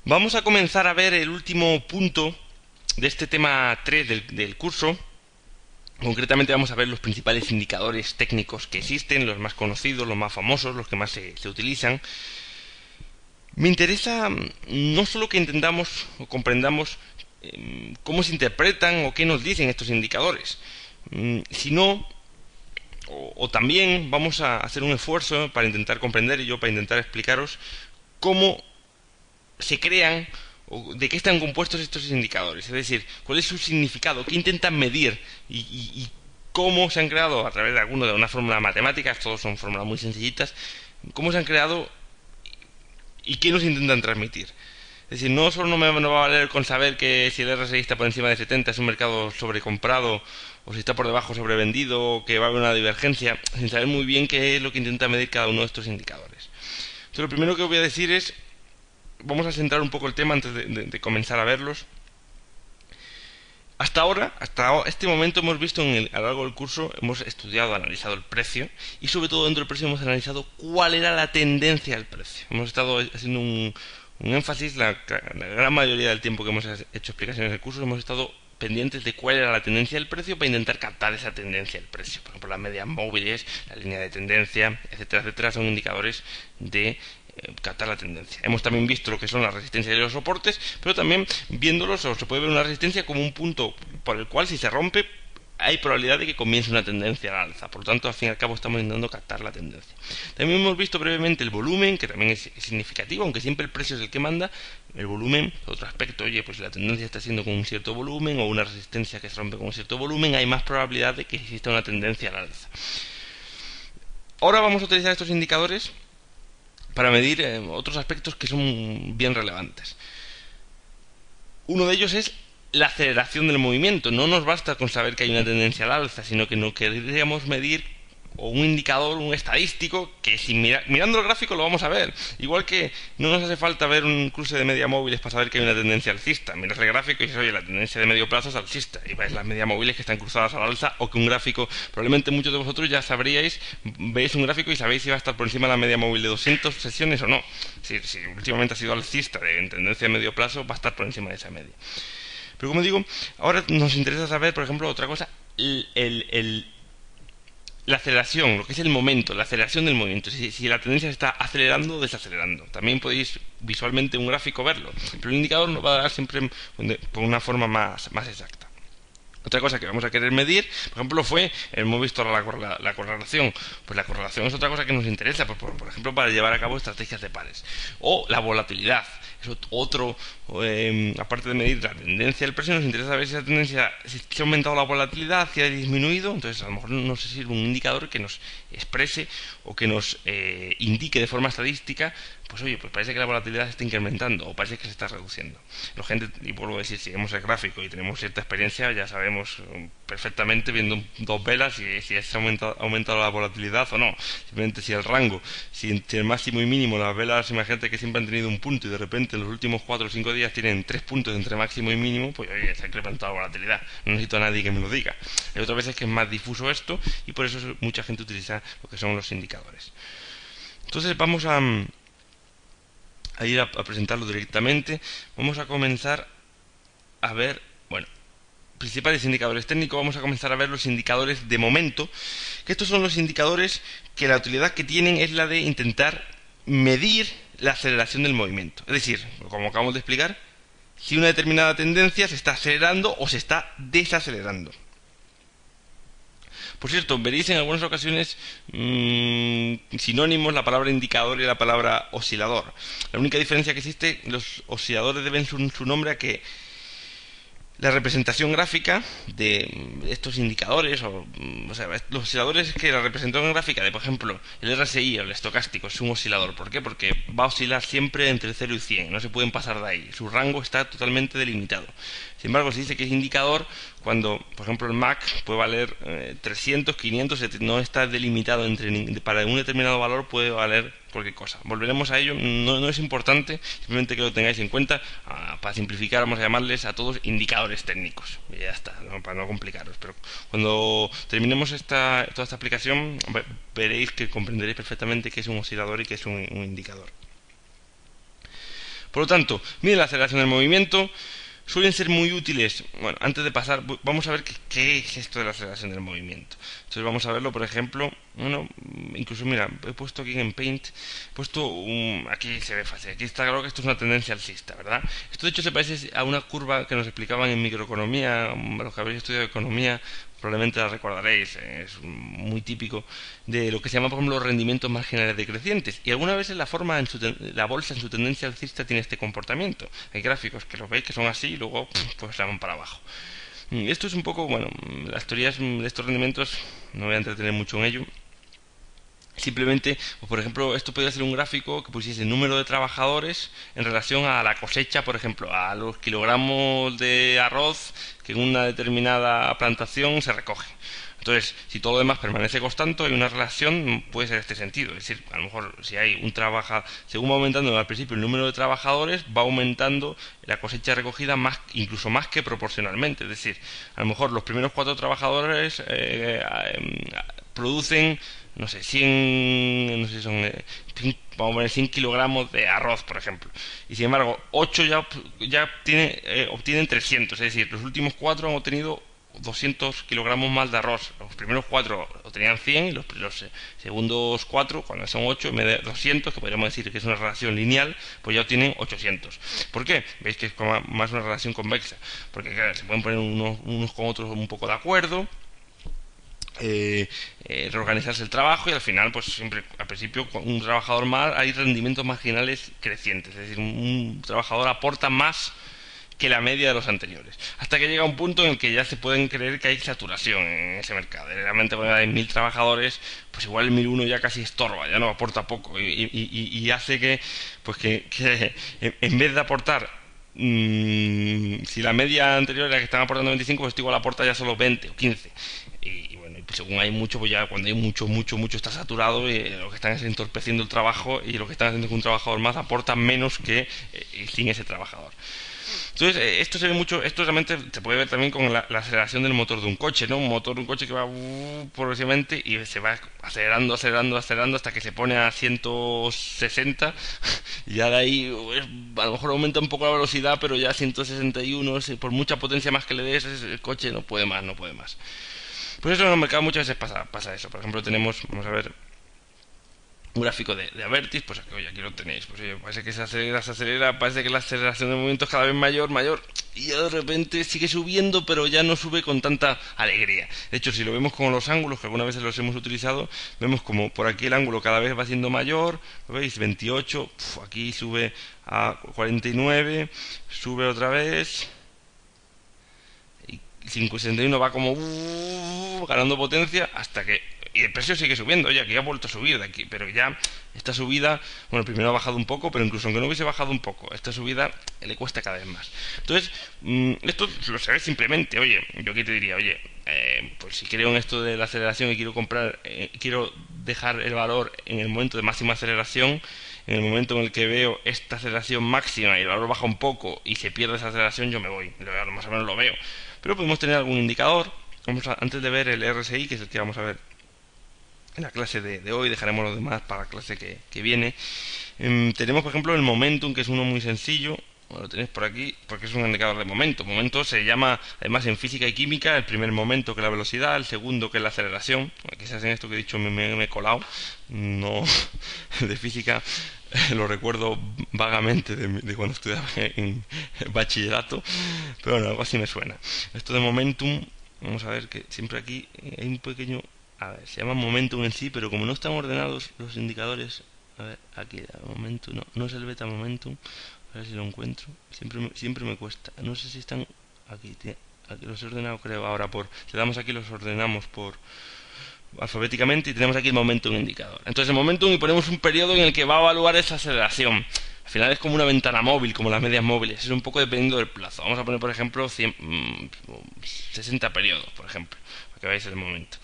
Vamos a comenzar a ver el último punto de este tema 3 del curso. Concretamente vamos a ver los principales indicadores técnicos que existen, los más conocidos, los más famosos, los que más se utilizan. Me interesa no solo que entendamos o comprendamos cómo se interpretan o qué nos dicen estos indicadores, sino o también vamos a hacer un esfuerzo para intentar comprender y yo para intentar explicaros cómo se crean o de qué están compuestos estos indicadores, es decir, cuál es su significado, qué intentan medir y cómo se han creado a través de alguno de una fórmula matemática, todos son fórmulas muy sencillitas, cómo se han creado y qué nos intentan transmitir. Es decir, no solo no va a valer con saber que si el RSI está por encima de 70 es un mercado sobrecomprado o si está por debajo sobrevendido o que va a haber una divergencia, sin saber muy bien qué es lo que intenta medir cada uno de estos indicadores. Entonces, lo primero que voy a decir es, vamos a centrar un poco el tema antes de comenzar a verlos. Hasta ahora, hasta este momento hemos visto a lo largo del curso, hemos estudiado, analizado el precio y sobre todo dentro del precio hemos analizado cuál era la tendencia del precio. Hemos estado haciendo un énfasis, la gran mayoría del tiempo que hemos hecho explicaciones del curso hemos estado pendientes de cuál era la tendencia del precio para intentar captar esa tendencia del precio. Por ejemplo, las medias móviles, la línea de tendencia, etcétera, etcétera, son indicadores de captar la tendencia. Hemos también visto lo que son las resistencias y los soportes, pero también viéndolos se puede ver una resistencia como un punto por el cual si se rompe hay probabilidad de que comience una tendencia al alza. Por lo tanto, al fin y al cabo estamos intentando captar la tendencia. También hemos visto brevemente el volumen, que también es significativo, aunque siempre el precio es el que manda. El volumen, otro aspecto, oye, pues si la tendencia está siendo con un cierto volumen o una resistencia que se rompe con un cierto volumen, hay más probabilidad de que exista una tendencia al alza. Ahora vamos a utilizar estos indicadores para medir otros aspectos que son bien relevantes. Uno de ellos es la aceleración del movimiento. No nos basta con saber que hay una tendencia al alza, sino que no querríamos medir o un indicador, un estadístico, que si mirando el gráfico lo vamos a ver. Igual que no nos hace falta ver un cruce de media móviles para saber que hay una tendencia alcista. Miras el gráfico y dices, oye, la tendencia de medio plazo es alcista. Y vais las media móviles que están cruzadas al alza o que un gráfico, probablemente muchos de vosotros ya sabríais, veis un gráfico y sabéis si va a estar por encima de la media móvil de 200 sesiones o no. Si últimamente ha sido alcista en tendencia de medio plazo, va a estar por encima de esa media. Pero como digo, ahora nos interesa saber, por ejemplo, otra cosa, la aceleración, lo que es el momento, la aceleración del movimiento, si la tendencia se está acelerando o desacelerando. También podéis visualmente un gráfico verlo, pero el indicador nos va a dar siempre por una forma más exacta. Otra cosa que vamos a querer medir, por ejemplo, hemos visto la correlación. Pues la correlación es otra cosa que nos interesa, por ejemplo, para llevar a cabo estrategias de pares. O la volatilidad. Es otro, aparte de medir la tendencia del precio, nos interesa saber si esa tendencia, si ha aumentado la volatilidad, si ha disminuido. Entonces, a lo mejor nos sirve un indicador que nos exprese o que nos indique de forma estadística, pues oye, pues parece que la volatilidad se está incrementando o parece que se está reduciendo. La gente, y vuelvo a decir, si vemos el gráfico y tenemos cierta experiencia, ya sabemos perfectamente viendo dos velas si se ha aumentado la volatilidad o no. Simplemente si el rango, si el máximo y mínimo, las velas, imagínate que siempre han tenido un punto y de repente en los últimos 4 o 5 días tienen 3 puntos entre máximo y mínimo, pues oye, se ha incrementado la volatilidad. No necesito a nadie que me lo diga. Hay otras veces que es más difuso esto y por eso mucha gente utiliza lo que son los indicadores. Entonces vamos a ir a presentarlo directamente. Vamos a comenzar a ver, bueno, principales indicadores técnicos. Vamos a comenzar a ver los indicadores de momento, que estos son los indicadores que la utilidad que tienen es la de intentar medir la aceleración del movimiento. Es decir, como acabamos de explicar, si una determinada tendencia se está acelerando o se está desacelerando. Por cierto, veréis en algunas ocasiones sinónimos la palabra indicador y la palabra oscilador. La única diferencia que existe, los osciladores deben su nombre a que la representación gráfica de estos indicadores, o sea, los osciladores es que la representación gráfica de, por ejemplo, el RSI o el estocástico es un oscilador. ¿Por qué? Porque va a oscilar siempre entre 0 y 100, no se pueden pasar de ahí, su rango está totalmente delimitado. Sin embargo, se dice que es indicador cuando, por ejemplo, el MAC puede valer 300, 500, no está delimitado para un determinado valor puede valer cualquier cosa. Volveremos a ello, no es importante, simplemente que lo tengáis en cuenta. Para simplificar, vamos a llamarles a todos indicadores técnicos. Y ya está, para no complicaros. Pero cuando terminemos toda esta aplicación, veréis que comprenderéis perfectamente qué es un oscilador y qué es un indicador. Por lo tanto, mide la aceleración del movimiento. Suelen ser muy útiles. Bueno, antes de pasar, vamos a ver qué es esto de la aceleración del movimiento. Entonces vamos a verlo, por ejemplo, bueno, incluso mira, he puesto aquí en Paint, he puesto aquí se ve fácil, aquí está claro que esto es una tendencia alcista, ¿verdad? Esto de hecho se parece a una curva que nos explicaban en microeconomía, los que habéis estudiado economía probablemente la recordaréis, es muy típico de lo que se llama, por ejemplo, los rendimientos marginales decrecientes. Y algunas veces la bolsa en su tendencia alcista tiene este comportamiento. Hay gráficos que los veis que son así y luego pues se van para abajo. Esto es un poco, bueno, las teorías de estos rendimientos, no voy a entretener mucho en ello. Simplemente, pues por ejemplo, esto podría ser un gráfico que pusiese el número de trabajadores en relación a la cosecha, por ejemplo, a los kilogramos de arroz que en una determinada plantación se recoge. Entonces, si todo lo demás permanece constante, hay una relación, puede ser este sentido. Es decir, a lo mejor si hay según va aumentando al principio el número de trabajadores, va aumentando la cosecha recogida incluso más que proporcionalmente. Es decir, a lo mejor los primeros 4 trabajadores producen, no sé, 100, no sé, son, vamos a poner 100 kilogramos de arroz, por ejemplo. Y sin embargo, 8 ya obtienen 300, es decir, los últimos 4 han obtenido 200 kilogramos más de arroz. Los primeros 4 obtenían 100 y los segundos 4, cuando son 8 en vez de 200, que podríamos decir que es una relación lineal, pues ya obtienen 800. ¿Por qué? Veis que es más una relación convexa, porque claro, se pueden poner unos con otros un poco de acuerdo, reorganizarse el trabajo y al final, pues siempre al principio con un trabajador más hay rendimientos marginales crecientes, es decir, un trabajador aporta más que la media de los anteriores, hasta que llega un punto en el que ya se pueden creer que hay saturación en ese mercado. Realmente cuando hay 1000 trabajadores, pues igual el 1001 ya casi estorba, ya no aporta poco y hace que en vez de aportar, si la media anterior era que estaban aportando 25, pues igual aporta ya solo 20 o 15. Y bueno, pues según hay mucho, pues ya cuando hay mucho está saturado, y lo que están es entorpeciendo el trabajo, y lo que están haciendo es que un trabajador más aporta menos que sin ese trabajador. Entonces, esto se ve mucho, esto realmente se puede ver también con la aceleración del motor de un coche, ¿no? Un motor de un coche que va progresivamente y se va acelerando hasta que se pone a 160 y ya de ahí a lo mejor aumenta un poco la velocidad, pero ya 161, por mucha potencia más que le des, el coche no puede más. Pues eso en el mercado muchas veces pasa eso. Por ejemplo, vamos a ver un gráfico de Avertis, pues oye, aquí lo tenéis, pues oye, parece que se acelera, parece que la aceleración de movimiento es cada vez mayor, y ya de repente sigue subiendo, pero ya no sube con tanta alegría. De hecho, si lo vemos con los ángulos, que algunas veces los hemos utilizado, vemos como por aquí el ángulo cada vez va siendo mayor, ¿lo veis? 28, aquí sube a 49, sube otra vez, y 61 va como ganando potencia hasta que... Y el precio sigue subiendo, oye, aquí ha vuelto a subir de aquí, pero ya esta subida, bueno, primero ha bajado un poco, pero incluso aunque no hubiese bajado un poco, esta subida le cuesta cada vez más. Entonces, esto lo sabes simplemente, oye, yo aquí te diría, oye, pues si creo en esto de la aceleración y quiero dejar el valor en el momento de máxima aceleración, en el momento en el que veo esta aceleración máxima y el valor baja un poco y se pierde esa aceleración, yo me voy, más o menos lo veo. Pero podemos tener algún indicador, antes de ver el RSI, que es el que vamos a ver en la clase de hoy, dejaremos los demás para la clase que viene. Tenemos, por ejemplo, el momentum, que es uno muy sencillo. Lo tenéis por aquí, porque es un indicador de momento. Momento se llama, además, en física y química, el primer momento, que es la velocidad, el segundo, que es la aceleración. Quizás en esto que he dicho me he colado. No, de física lo recuerdo vagamente de cuando estudiaba en bachillerato, pero bueno, algo así me suena. Esto de momentum, vamos a ver que siempre aquí hay un pequeño... A ver, se llama momentum en sí, pero como no están ordenados los indicadores, a ver, aquí, momentum, no es el beta momentum, a ver si lo encuentro, siempre me cuesta, no sé si están aquí los he ordenado, creo, ahora le damos aquí, los ordenamos por alfabéticamente y tenemos aquí el momentum indicador. Entonces el momentum, y ponemos un periodo en el que va a evaluar esa aceleración. Al final es como una ventana móvil, como las medias móviles, es un poco dependiendo del plazo. Vamos a poner, por ejemplo, 60 periodos, por ejemplo, para que veáis el momento.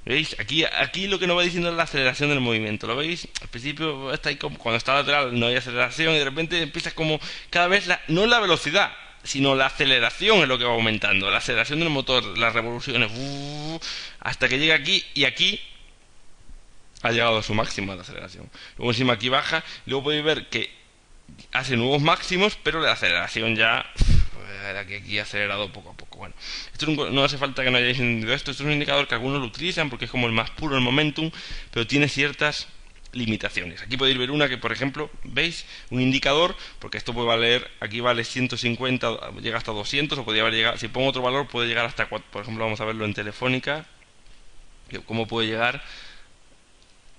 ¿Veis? Aquí lo que nos va diciendo es la aceleración del movimiento. ¿Lo veis? Al principio está ahí como cuando está lateral no hay aceleración y de repente empieza como cada vez no es la velocidad, sino la aceleración es lo que va aumentando. La aceleración del motor, las revoluciones, hasta que llega aquí, y aquí ha llegado a su máxima de aceleración. Luego encima aquí baja, luego podéis ver que hace nuevos máximos, pero la aceleración ya aquí acelerado poco a poco. Bueno, esto no hace falta que no hayáis entendido esto. Esto es un indicador que algunos lo utilizan porque es como el más puro, el momentum, pero tiene ciertas limitaciones. Aquí podéis ver una que, por ejemplo, veis un indicador, porque esto puede valer, aquí vale 150, llega hasta 200, o podría haber llegado, si pongo otro valor puede llegar hasta 4. Por ejemplo, vamos a verlo en Telefónica, cómo puede llegar.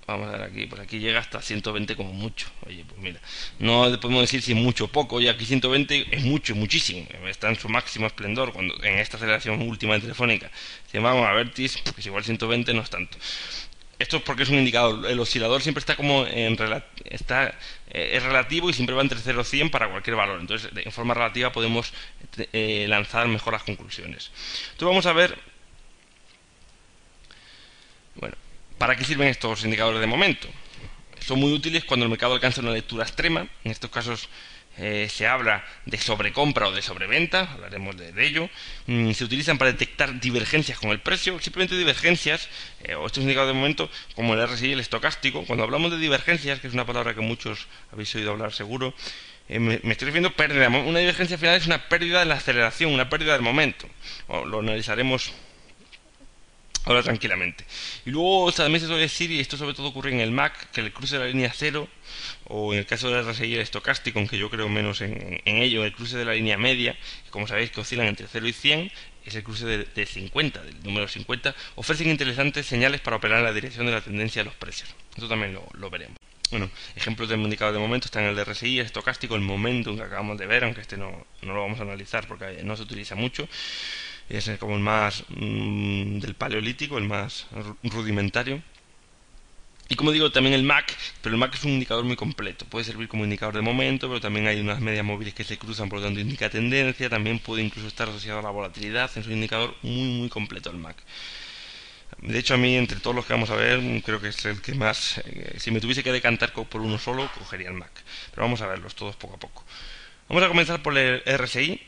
Vamos a ver aquí, pues aquí llega hasta 120 como mucho. Oye, pues mira, no podemos decir si es mucho o poco. Oye, aquí 120 es mucho, muchísimo. Está en su máximo esplendor cuando en esta aceleración última de Telefónica. Si vamos a ver, pues igual 120 no es tanto. Esto es porque es un indicador. El oscilador siempre está como es relativo y siempre va entre 0 y 100 para cualquier valor. Entonces, en forma relativa podemos lanzar mejor las conclusiones. Entonces vamos a ver. Bueno, ¿para qué sirven estos indicadores de momento? Son muy útiles cuando el mercado alcanza una lectura extrema. En estos casos se habla de sobrecompra o de sobreventa, hablaremos de ello. Se utilizan para detectar divergencias con el precio, simplemente divergencias, o estos indicadores de momento, como el RSI y el estocástico. Cuando hablamos de divergencias, que es una palabra que muchos habéis oído hablar seguro, me estoy refiriendo a pérdida. Una divergencia final es una pérdida de la aceleración, una pérdida del momento. Lo analizaremos ahora tranquilamente. Y luego también se suele decir, y esto sobre todo ocurre en el MAC, que el cruce de la línea cero, o en el caso del RSI el estocástico, aunque yo creo menos en ello, el cruce de la línea media, que como sabéis que oscilan entre 0 y 100, es el cruce de 50, del número 50, ofrecen interesantes señales para operar en la dirección de la tendencia de los precios. Esto también lo veremos. Bueno, ejemplos de indicador de momento están el RSI, el estocástico, el momentum que acabamos de ver, aunque este no lo vamos a analizar porque no se utiliza mucho. Es como el más del paleolítico, el más rudimentario. Y como digo, también el MAC, pero el MAC es un indicador muy completo. Puede servir como indicador de momento, pero también hay unas medias móviles que se cruzan, por lo tanto indica tendencia. También puede incluso estar asociado a la volatilidad. Es un indicador muy completo el MAC. De hecho, a mí, entre todos los que vamos a ver, creo que es el que más... si me tuviese que decantar por uno solo, cogería el MAC. Pero vamos a verlos todos poco a poco. Vamos a comenzar por el RSI.